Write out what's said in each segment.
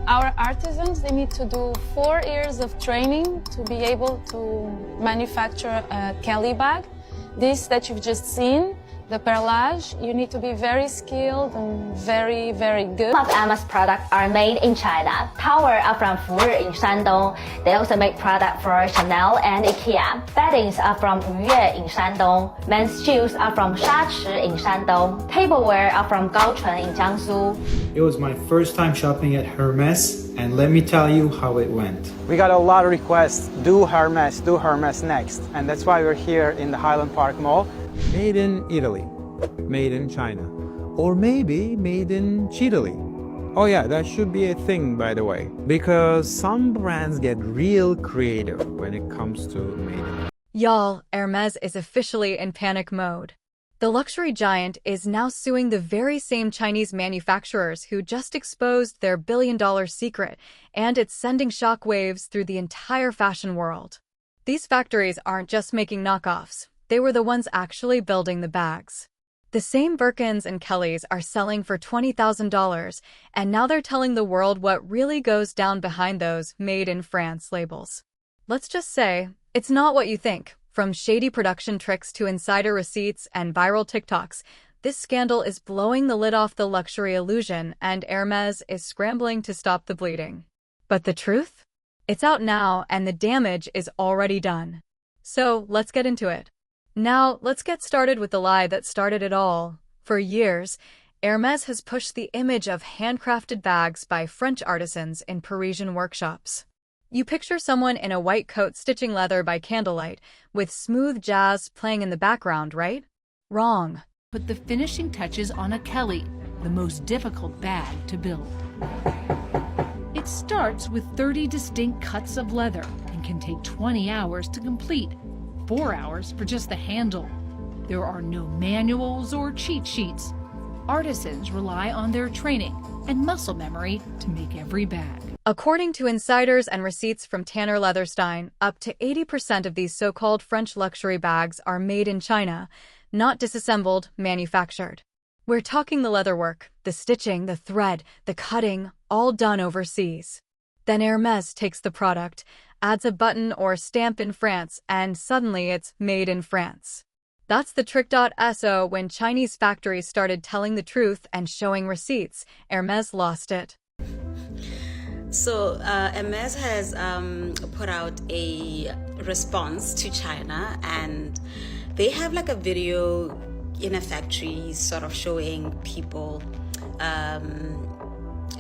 Our artisans, they need to do 4 years of training to be able to manufacture a Kelly bag. This that you've just seen, the perlage, you need to be very skilled and very, very good. Some of Hermes products are made in China. Towels are from Fuyue in Shandong. They also make products for Chanel and IKEA. Beddings are from Yue in Shandong. Men's shoes are from Shachi in Shandong. Tableware are from Gaochun in Jiangsu. It was my first time shopping at Hermes, and let me tell you how it went. We got a lot of requests, do Hermes next. And that's why we're here in the Highland Park Mall. Made in Italy, made in China, or maybe made in Chile. Oh yeah, that should be a thing, by the way, because some brands get real creative when it comes to made in. Y'all, Hermes is officially in panic mode. The luxury giant is now suing the very same Chinese manufacturers who just exposed their billion-dollar secret, and it's sending shockwaves through the entire fashion world. These factories aren't just making knockoffs. They were the ones actually building the bags. The same Birkins and Kellys are selling for $20,000, and now they're telling the world what really goes down behind those Made in France labels. Let's just say, it's not what you think. From shady production tricks to insider receipts and viral TikToks, this scandal is blowing the lid off the luxury illusion, and Hermes is scrambling to stop the bleeding. But the truth? It's out now, and the damage is already done. So, let's get into it. Now, let's get started with the lie that started it all. For years, Hermes has pushed the image of handcrafted bags by French artisans in Parisian workshops. You picture someone in a white coat stitching leather by candlelight, with smooth jazz playing in the background, right? Wrong. Put the finishing touches on a Kelly, the most difficult bag to build. It starts with 30 distinct cuts of leather and can take 20 hours to complete. 4 hours for just the handle. There are no manuals or cheat sheets. Artisans rely on their training and muscle memory to make every bag. According to insiders and receipts from Tanner Leatherstein, up to 80% of these so-called French luxury bags are made in China, not disassembled, manufactured. We're talking the leatherwork, the stitching, the thread, the cutting, all done overseas. Then Hermes takes the product, adds a button or stamp in France, and suddenly it's made in France. That's the trick. So when Chinese factories started telling the truth and showing receipts, Hermes lost it. So Hermes has put out a response to China, and they have like a video in a factory sort of showing people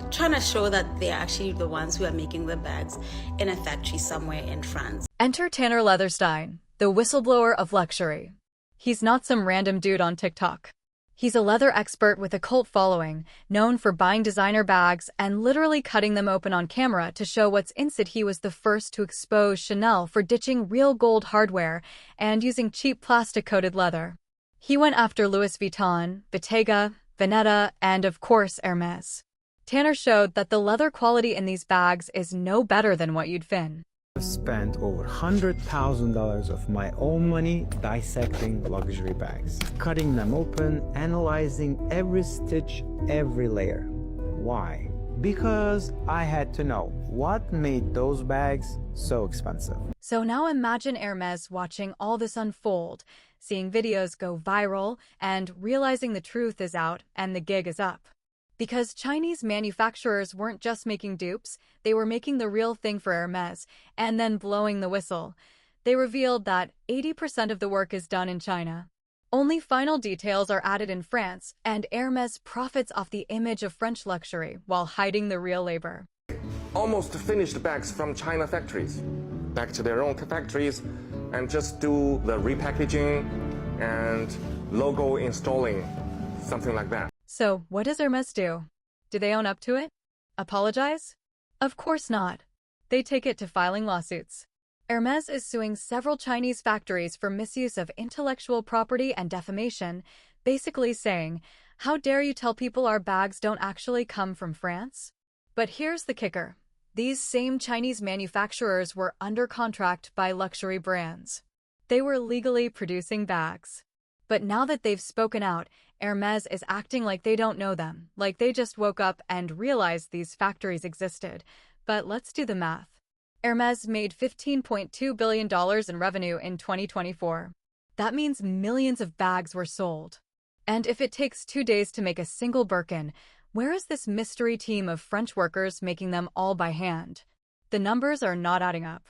trying to show that they're actually the ones who are making the bags in a factory somewhere in France. Enter Tanner Leatherstein, the whistleblower of luxury. He's not some random dude on TikTok. He's a leather expert with a cult following, known for buying designer bags and literally cutting them open on camera to show what's inside. He was the first to expose Chanel for ditching real gold hardware and using cheap plastic-coated leather. He went after Louis Vuitton, Bottega, Veneta, and of course Hermes. Tanner showed that the leather quality in these bags is no better than what you'd find. I've spent over $100,000 of my own money dissecting luxury bags, cutting them open, analyzing every stitch, every layer. Why? Because I had to know what made those bags so expensive. So now imagine Hermes watching all this unfold, seeing videos go viral, and realizing the truth is out and the gig is up. Because Chinese manufacturers weren't just making dupes, they were making the real thing for Hermes, and then blowing the whistle. They revealed that 80% of the work is done in China. Only final details are added in France, and Hermes profits off the image of French luxury while hiding the real labor. Almost finished bags from China factories, back to their own factories, and just do the repackaging and logo installing, something like that. So, what does Hermes do? Do they own up to it? Apologize? Of course not. They take it to filing lawsuits. Hermes is suing several Chinese factories for misuse of intellectual property and defamation, basically saying, how dare you tell people our bags don't actually come from France? But here's the kicker. These same Chinese manufacturers were under contract by luxury brands. They were legally producing bags. But now that they've spoken out, Hermes is acting like they don't know them, like they just woke up and realized these factories existed. But let's do the math. Hermes made $15.2 billion in revenue in 2024. That means millions of bags were sold. And if it takes 2 days to make a single Birkin, where is this mystery team of French workers making them all by hand? The numbers are not adding up.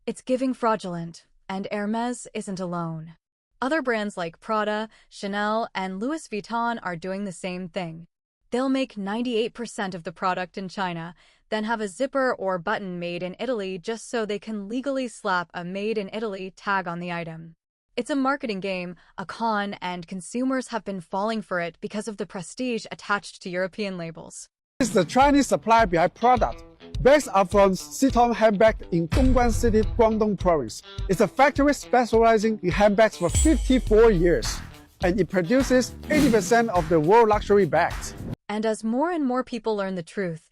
It's giving fraudulent, and Hermes isn't alone. Other brands like Prada, Chanel, and Louis Vuitton are doing the same thing. They'll make 98% of the product in China, then have a zipper or button made in Italy just so they can legally slap a Made in Italy tag on the item. It's a marketing game, a con, and consumers have been falling for it because of the prestige attached to European labels. It's the Chinese supplier behind product. Bags are from Sitong Handbag in Dongguan City, Guangdong Province. It's a factory specializing in handbags for 54 years, and it produces 80% of the world luxury bags. And as more and more people learn the truth,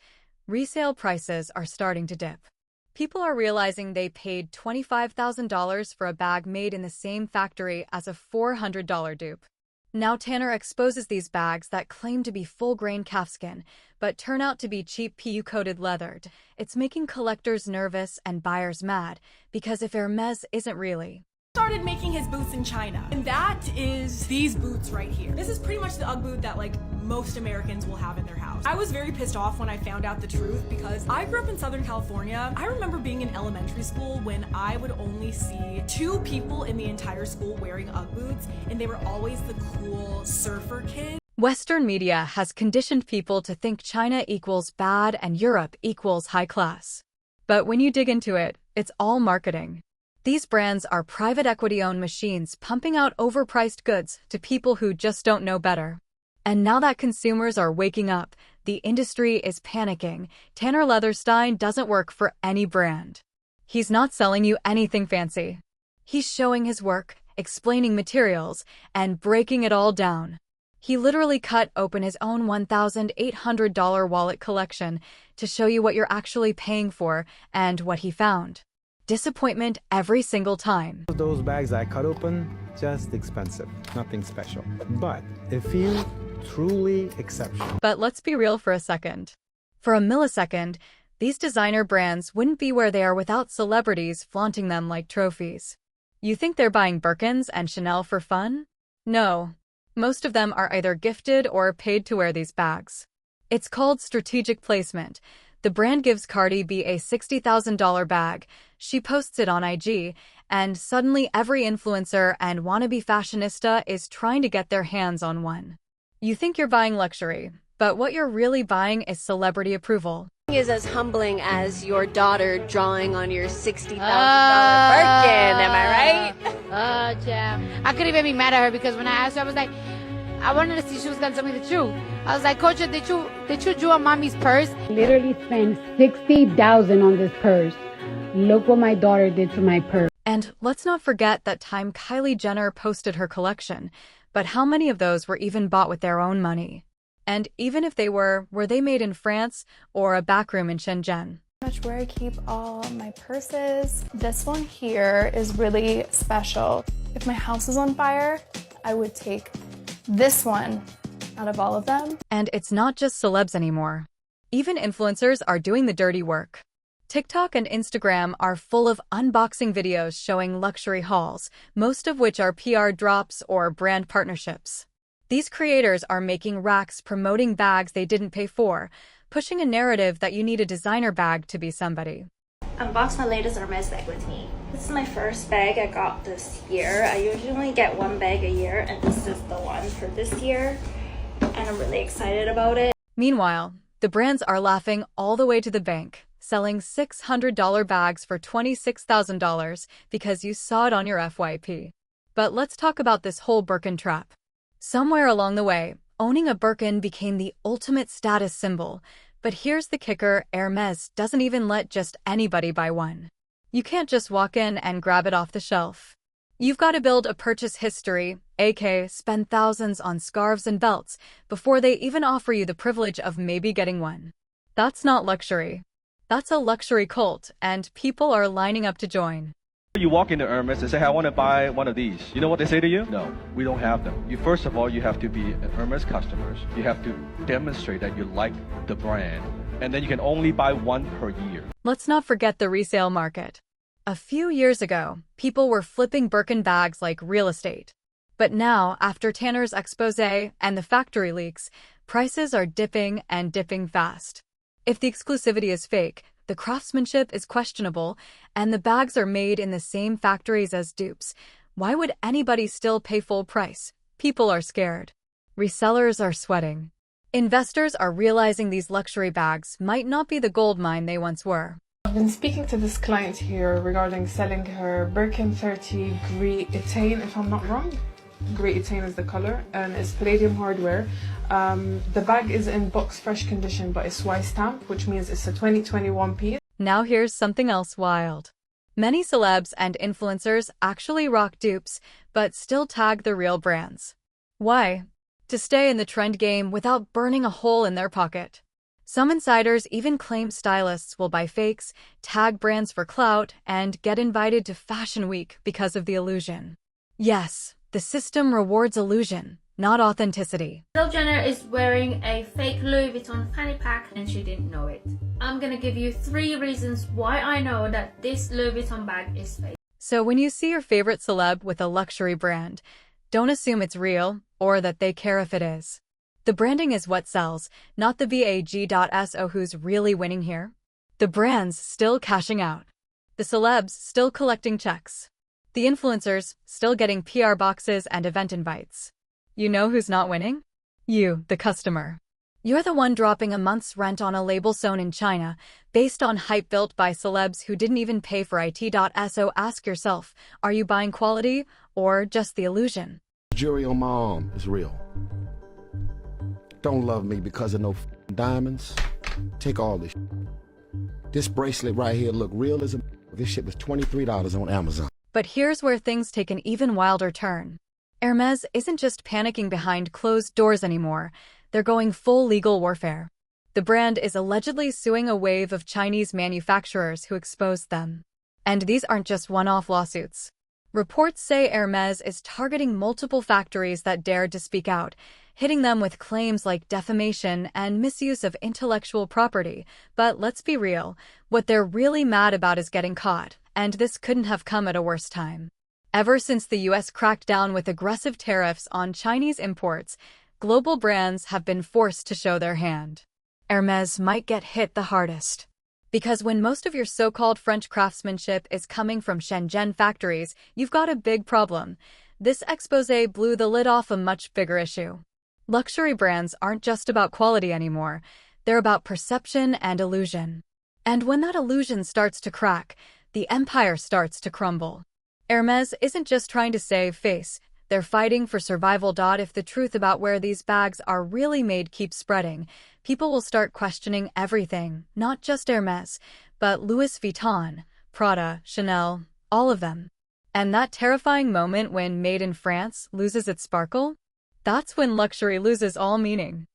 resale prices are starting to dip. People are realizing they paid $25,000 for a bag made in the same factory as a $400 dupe. Now Tanner exposes these bags that claim to be full-grain calfskin, but turn out to be cheap PU-coated leather. It's making collectors nervous and buyers mad, because if Hermes isn't really started making his boots in China, and that is these boots right here. This is pretty much the UGG boot that most Americans will have in their house. I was very pissed off when I found out the truth because I grew up in Southern California. I remember being in elementary school when I would only see 2 people in the entire school wearing UGG boots, and they were always the cool surfer kids. Western media has conditioned people to think China equals bad and Europe equals high class. But when you dig into it, it's all marketing. These brands are private equity-owned machines pumping out overpriced goods to people who just don't know better. And now that consumers are waking up, the industry is panicking. Tanner Leatherstein doesn't work for any brand. He's not selling you anything fancy. He's showing his work, explaining materials, and breaking it all down. He literally cut open his own $1,800 wallet collection to show you what you're actually paying for and what he found. Disappointment every single time. Those bags I cut open, just expensive, nothing special. But a few truly exceptional. But let's be real for a second. For a millisecond, these designer brands wouldn't be where they are without celebrities flaunting them like trophies. You think they're buying Birkins and Chanel for fun? No. Most of them are either gifted or paid to wear these bags. It's called strategic placement. The brand gives Cardi B a $60,000 bag. She posts it on IG, and suddenly every influencer and wannabe fashionista is trying to get their hands on one. You think you're buying luxury, but what you're really buying is celebrity approval. Is as humbling as your daughter drawing on your $60,000 Birkin, am I right? Yeah. I couldn't even be mad at her because when I asked her, I was like, I wanted to see if she was gonna tell me the truth. I was like, Coach, did you draw on mommy's purse? Literally spent $60,000 on this purse. Look what my daughter did to my purse. And let's not forget that time Kylie Jenner posted her collection, but how many of those were even bought with their own money? And even if they were they made in France or a backroom in Shenzhen? Much where I keep all my purses. This one here is really special. If my house is on fire, I would take this one out of all of them. And it's not just celebs anymore. Even influencers are doing the dirty work. TikTok and Instagram are full of unboxing videos showing luxury hauls, most of which are PR drops or brand partnerships. These creators are making racks promoting bags they didn't pay for, pushing a narrative that you need a designer bag to be somebody. Unbox my latest Hermes bag with me. This is my first bag I got this year. I usually get one bag a year, and this is the one for this year, and I'm really excited about it. Meanwhile, the brands are laughing all the way to the bank, selling $600 bags for $26,000 because you saw it on your FYP. But let's talk about this whole Birkin trap. Somewhere along the way, owning a Birkin became the ultimate status symbol. But here's the kicker, Hermes doesn't even let just anybody buy one. You can't just walk in and grab it off the shelf. You've got to build a purchase history, aka spend thousands on scarves and belts, before they even offer you the privilege of maybe getting one. That's not luxury. That's a luxury cult, and people are lining up to join. You walk into Hermes and say, hey, I want to buy one of these. You know what they say to you? No, we don't have them. First of all, you have to be an Hermes customer. You have to demonstrate that you like the brand. And then you can only buy one per year. Let's not forget the resale market. A few years ago, people were flipping Birkin bags like real estate. But now, after Tanner's expose and the factory leaks, prices are dipping and dipping fast. If the exclusivity is fake, the craftsmanship is questionable, and the bags are made in the same factories as dupes, why would anybody still pay full price? People are scared. Resellers are sweating. Investors are realizing these luxury bags might not be the gold mine they once were. I've been speaking to this client here regarding selling her Birkin 30 Gris Etane, if I'm not wrong. Gris Etane is the color, and it's palladium hardware. The bag is in box fresh condition, but it's Y stamp, which means it's a 2021 piece. Now here's something else wild. Many celebs and influencers actually rock dupes, but still tag the real brands. Why? To stay in the trend game without burning a hole in their pocket. Some insiders even claim stylists will buy fakes, tag brands for clout, and get invited to Fashion Week because of the illusion. Yes, the system rewards illusion, not authenticity. Kylie Jenner is wearing a fake Louis Vuitton fanny pack and she didn't know it. I'm gonna give you 3 reasons why I know that this Louis Vuitton bag is fake. So when you see your favorite celeb with a luxury brand, don't assume it's real or that they care if it is. The branding is what sells, not the bag.so. Who's really winning here? The brands still cashing out. The celebs still collecting checks. The influencers still getting PR boxes and event invites. You know who's not winning? You, the customer. You're the one dropping a month's rent on a label sewn in China, based on hype built by celebs who didn't even pay for it.so. Ask yourself, are you buying quality or just the illusion? Jewelry on my arm is real. Don't love me because of no diamonds. Take all this. This bracelet right here look real as a. This shit was $23 on Amazon. But here's where things take an even wilder turn. Hermes isn't just panicking behind closed doors anymore. They're going full legal warfare. The brand is allegedly suing a wave of Chinese manufacturers who exposed them. And these aren't just one-off lawsuits. Reports say Hermes is targeting multiple factories that dared to speak out, hitting them with claims like defamation and misuse of intellectual property. But let's be real, what they're really mad about is getting caught, and this couldn't have come at a worse time. Ever since the US cracked down with aggressive tariffs on Chinese imports, global brands have been forced to show their hand. Hermes might get hit the hardest. Because when most of your so-called French craftsmanship is coming from Shenzhen factories, you've got a big problem. This expose blew the lid off a much bigger issue. Luxury brands aren't just about quality anymore. They're about perception and illusion. And when that illusion starts to crack, the empire starts to crumble. Hermes isn't just trying to save face. They're fighting for survival. If the truth about where these bags are really made keeps spreading, people will start questioning everything, not just Hermes, but Louis Vuitton, Prada, Chanel, all of them. And that terrifying moment when made in France loses its sparkle? That's when luxury loses all meaning.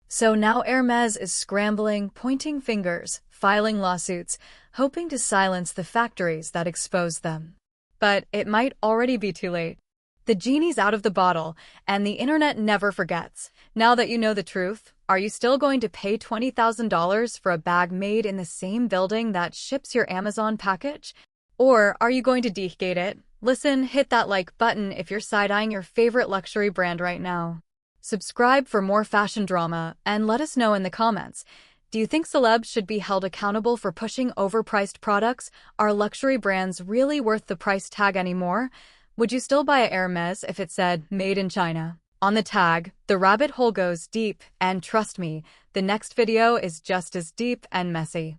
So now Hermes is scrambling, pointing fingers, filing lawsuits, hoping to silence the factories that exposed them. But it might already be too late. The genie's out of the bottle, and the internet never forgets. Now that you know the truth, are you still going to pay $20,000 for a bag made in the same building that ships your Amazon package? Or are you going to dehate it? Listen, hit that like button if you're side-eyeing your favorite luxury brand right now. Subscribe for more fashion drama, and let us know in the comments. Do you think celebs should be held accountable for pushing overpriced products? Are luxury brands really worth the price tag anymore? Would you still buy a Hermes if it said, made in China? On the tag, the rabbit hole goes deep, and trust me, the next video is just as deep and messy.